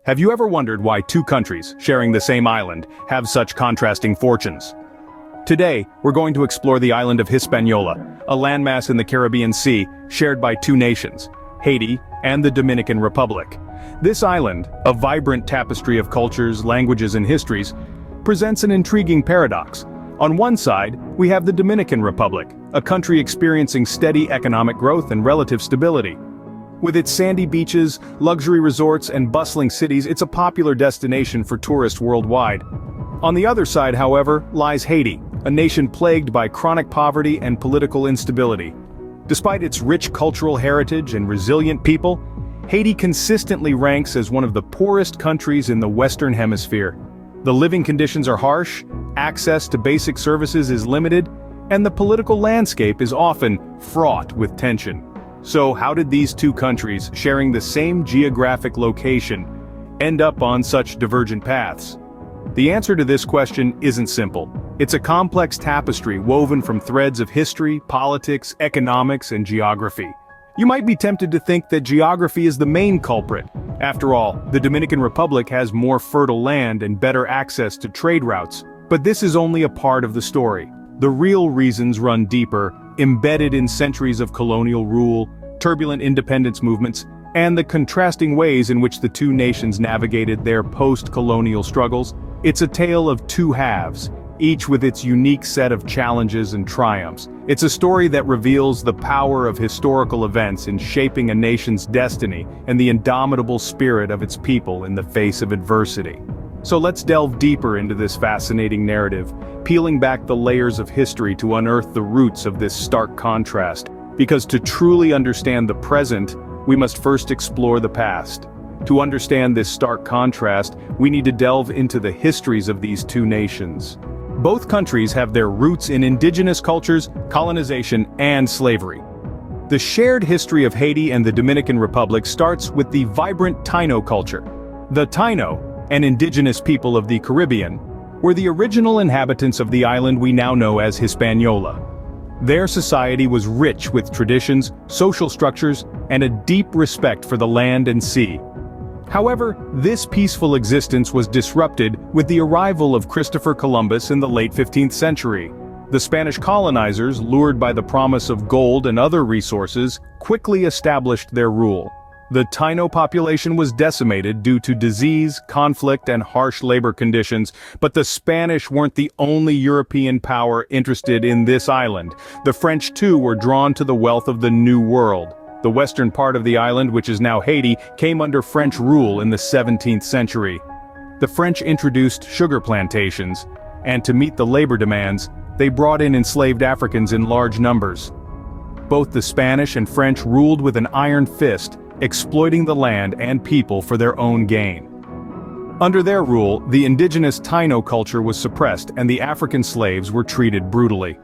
Have you ever wondered why two countries, sharing the same island, have such contrasting fortunes? Today, we're going to explore the island of Hispaniola, a landmass in the Caribbean Sea, shared by two nations, Haiti and the Dominican Republic. This island, a vibrant tapestry of cultures, languages, and histories, presents an intriguing paradox. On one side, we have the Dominican Republic, a country experiencing steady economic growth and relative stability. With its sandy beaches, luxury resorts, and bustling cities, it's a popular destination for tourists worldwide. On the other side, however, lies Haiti, a nation plagued by chronic poverty and political instability. Despite its rich cultural heritage and resilient people, Haiti consistently ranks as one of the poorest countries in the Western Hemisphere. The living conditions are harsh, access to basic services is limited, and the political landscape is often fraught with tension. So how did these two countries, sharing the same geographic location, end up on such divergent paths? The answer to this question isn't simple. It's a complex tapestry woven from threads of history, politics, economics, and geography. You might be tempted to think that geography is the main culprit. After all, the Dominican Republic has more fertile land and better access to trade routes. But this is only a part of the story. The real reasons run deeper, embedded in centuries of colonial rule, turbulent independence movements, and the contrasting ways in which the two nations navigated their post-colonial struggles. It's a tale of two halves, each with its unique set of challenges and triumphs. It's a story that reveals the power of historical events in shaping a nation's destiny and the indomitable spirit of its people in the face of adversity. So let's delve deeper into this fascinating narrative, peeling back the layers of history to unearth the roots of this stark contrast. Because to truly understand the present, we must first explore the past. To understand this stark contrast, we need to delve into the histories of these two nations. Both countries have their roots in indigenous cultures, colonization, and slavery. The shared history of Haiti and the Dominican Republic starts with the vibrant Taino culture. The Taino, an indigenous people of the Caribbean, were the original inhabitants of the island we now know as Hispaniola. Their society was rich with traditions, social structures, and a deep respect for the land and sea. However, this peaceful existence was disrupted with the arrival of Christopher Columbus in the late 15th century. The Spanish colonizers, lured by the promise of gold and other resources, quickly established their rule. The Taino population was decimated due to disease, conflict, and harsh labor conditions, but the Spanish weren't the only European power interested in this island. The French too were drawn to the wealth of the New World. The western part of the island, which is now Haiti, came under French rule in the 17th century. The French introduced sugar plantations, and to meet the labor demands, they brought in enslaved Africans in large numbers. Both the Spanish and French ruled with an iron fist, exploiting the land and people for their own gain. Under their rule, the indigenous Taino culture was suppressed and the African slaves were treated brutally.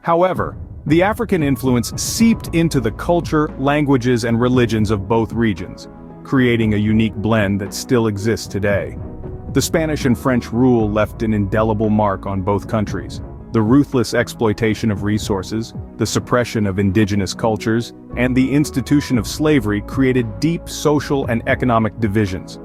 However, the African influence seeped into the culture, languages, and religions of both regions, creating a unique blend that still exists today. The Spanish and French rule left an indelible mark on both countries. The ruthless exploitation of resources, the suppression of indigenous cultures, and the institution of slavery created deep social and economic divisions.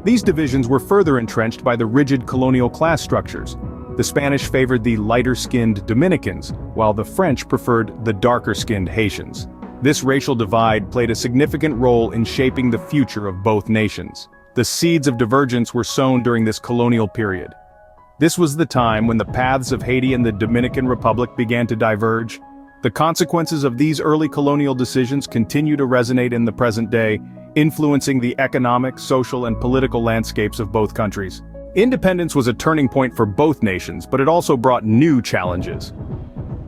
These divisions were further entrenched by the rigid colonial class structures. The Spanish favored the lighter-skinned Dominicans, while the French preferred the darker-skinned Haitians. This racial divide played a significant role in shaping the future of both nations. The seeds of divergence were sown during this colonial period. This was the time when the paths of Haiti and the Dominican Republic began to diverge. The consequences of these early colonial decisions continue to resonate in the present day, influencing the economic, social, and political landscapes of both countries. Independence was a turning point for both nations, but it also brought new challenges.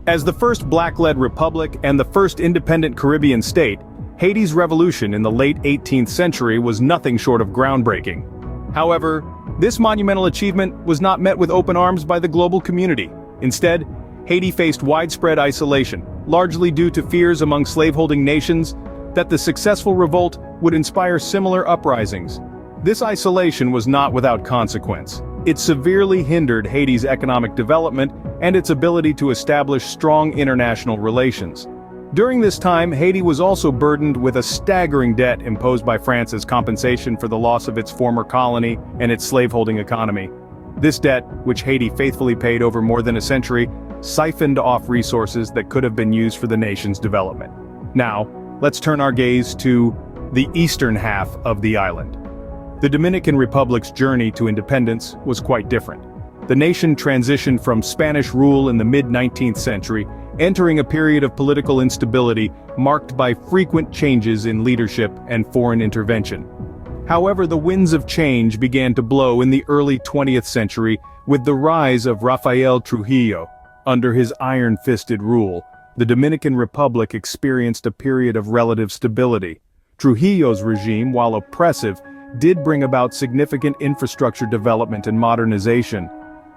As the first black-led republic and the first independent Caribbean state, Haiti's revolution in the late 18th century was nothing short of groundbreaking. However, this monumental achievement was not met with open arms by the global community. Instead, Haiti faced widespread isolation, largely due to fears among slaveholding nations that the successful revolt would inspire similar uprisings. This isolation was not without consequence. It severely hindered Haiti's economic development and its ability to establish strong international relations. During this time, Haiti was also burdened with a staggering debt imposed by France as compensation for the loss of its former colony and its slaveholding economy. This debt, which Haiti faithfully paid over more than a century, siphoned off resources that could have been used for the nation's development. Now, let's turn our gaze to the eastern half of the island. The Dominican Republic's journey to independence was quite different. The nation transitioned from Spanish rule in the mid-19th century, entering a period of political instability marked by frequent changes in leadership and foreign intervention. However, the winds of change began to blow in the early 20th century with the rise of Rafael Trujillo. Under his iron-fisted rule, the Dominican Republic experienced a period of relative stability. Trujillo's regime, while oppressive, did bring about significant infrastructure development and modernization.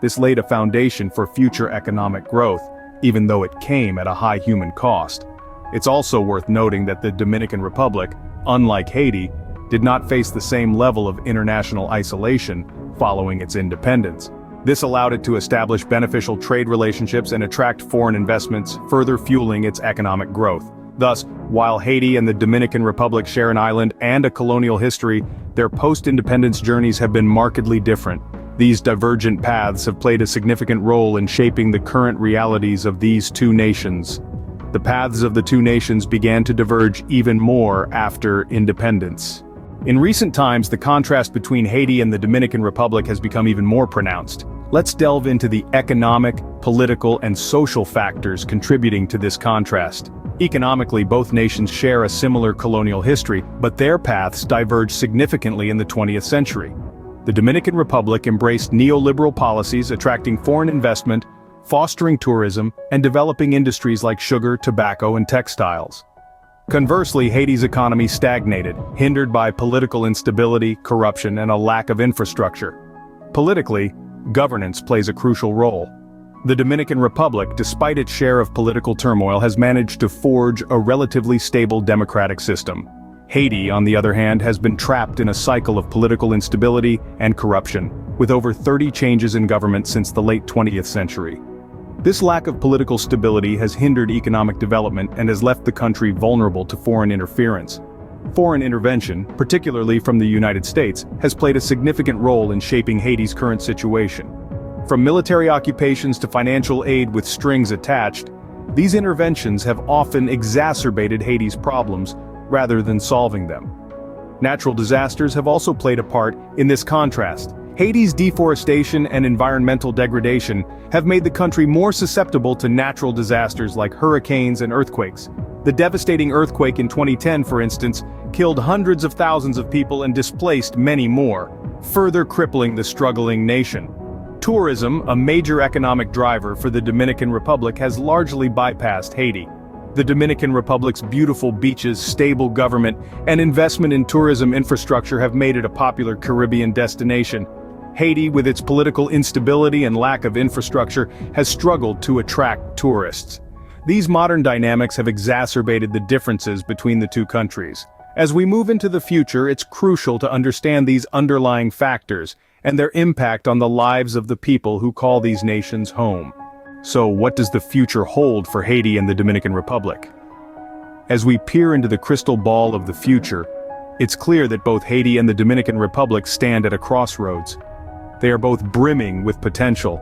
This laid a foundation for future economic growth, even though it came at a high human cost. It's also worth noting that the Dominican Republic, unlike Haiti, did not face the same level of international isolation following its independence. This allowed it to establish beneficial trade relationships and attract foreign investments, further fueling its economic growth. Thus, while Haiti and the Dominican Republic share an island and a colonial history, their post-independence journeys have been markedly different. These divergent paths have played a significant role in shaping the current realities of these two nations. The paths of the two nations began to diverge even more after independence. In recent times, the contrast between Haiti and the Dominican Republic has become even more pronounced. Let's delve into the economic, political, and social factors contributing to this contrast. Economically, both nations share a similar colonial history, but their paths diverge significantly in the 20th century. The Dominican Republic embraced neoliberal policies attracting foreign investment, fostering tourism, and developing industries like sugar, tobacco, and textiles. Conversely, Haiti's economy stagnated, hindered by political instability, corruption, and a lack of infrastructure. Politically, governance plays a crucial role. The Dominican Republic, despite its share of political turmoil, has managed to forge a relatively stable democratic system. Haiti, on the other hand, has been trapped in a cycle of political instability and corruption, with over 30 changes in government since the late 20th century. This lack of political stability has hindered economic development and has left the country vulnerable to foreign interference. Foreign intervention, particularly from the United States, has played a significant role in shaping Haiti's current situation. From military occupations to financial aid with strings attached, these interventions have often exacerbated Haiti's problems rather than solving them. Natural disasters have also played a part in this contrast. Haiti's deforestation and environmental degradation have made the country more susceptible to natural disasters like hurricanes and earthquakes. The devastating earthquake in 2010, for instance, killed hundreds of thousands of people and displaced many more, further crippling the struggling nation. Tourism, a major economic driver for the Dominican Republic, has largely bypassed Haiti. The Dominican Republic's beautiful beaches, stable government, and investment in tourism infrastructure have made it a popular Caribbean destination. Haiti, with its political instability and lack of infrastructure, has struggled to attract tourists. These modern dynamics have exacerbated the differences between the two countries. As we move into the future, it's crucial to understand these underlying factors and their impact on the lives of the people who call these nations home. So, what does the future hold for Haiti and the Dominican Republic? As we peer into the crystal ball of the future, it's clear that both Haiti and the Dominican Republic stand at a crossroads. They are both brimming with potential,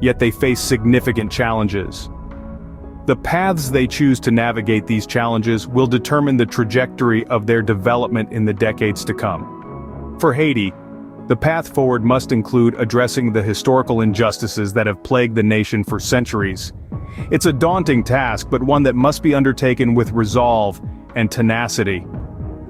yet they face significant challenges. The paths they choose to navigate these challenges will determine the trajectory of their development in the decades to come. For Haiti, the path forward must include addressing the historical injustices that have plagued the nation for centuries. It's a daunting task, but one that must be undertaken with resolve and tenacity.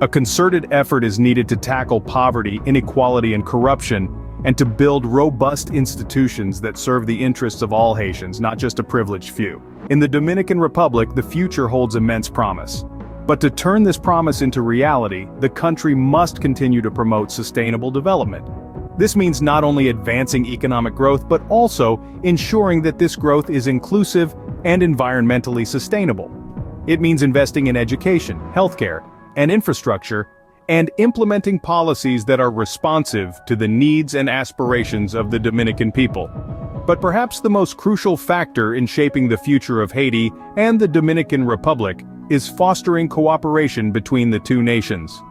A concerted effort is needed to tackle poverty, inequality, and corruption, and to build robust institutions that serve the interests of all Haitians, not just a privileged few. In the Dominican Republic, the future holds immense promise. But to turn this promise into reality, the country must continue to promote sustainable development. This means not only advancing economic growth, but also ensuring that this growth is inclusive and environmentally sustainable. It means investing in education, healthcare, and infrastructure, and implementing policies that are responsive to the needs and aspirations of the Dominican people. But perhaps the most crucial factor in shaping the future of Haiti and the Dominican Republic is fostering cooperation between the two nations.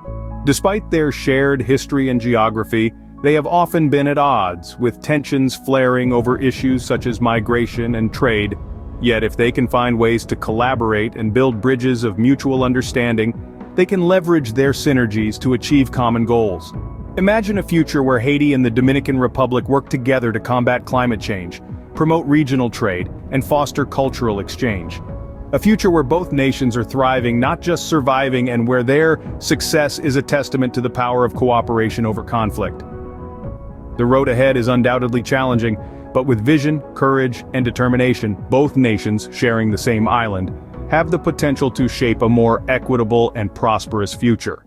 Despite their shared history and geography, they have often been at odds, with tensions flaring over issues such as migration and trade. Yet if they can find ways to collaborate and build bridges of mutual understanding, they can leverage their synergies to achieve common goals. Imagine a future where Haiti and the Dominican Republic work together to combat climate change, promote regional trade, and foster cultural exchange. A future where both nations are thriving, not just surviving, and where their success is a testament to the power of cooperation over conflict. The road ahead is undoubtedly challenging, but with vision, courage, and determination, both nations, sharing the same island, have the potential to shape a more equitable and prosperous future.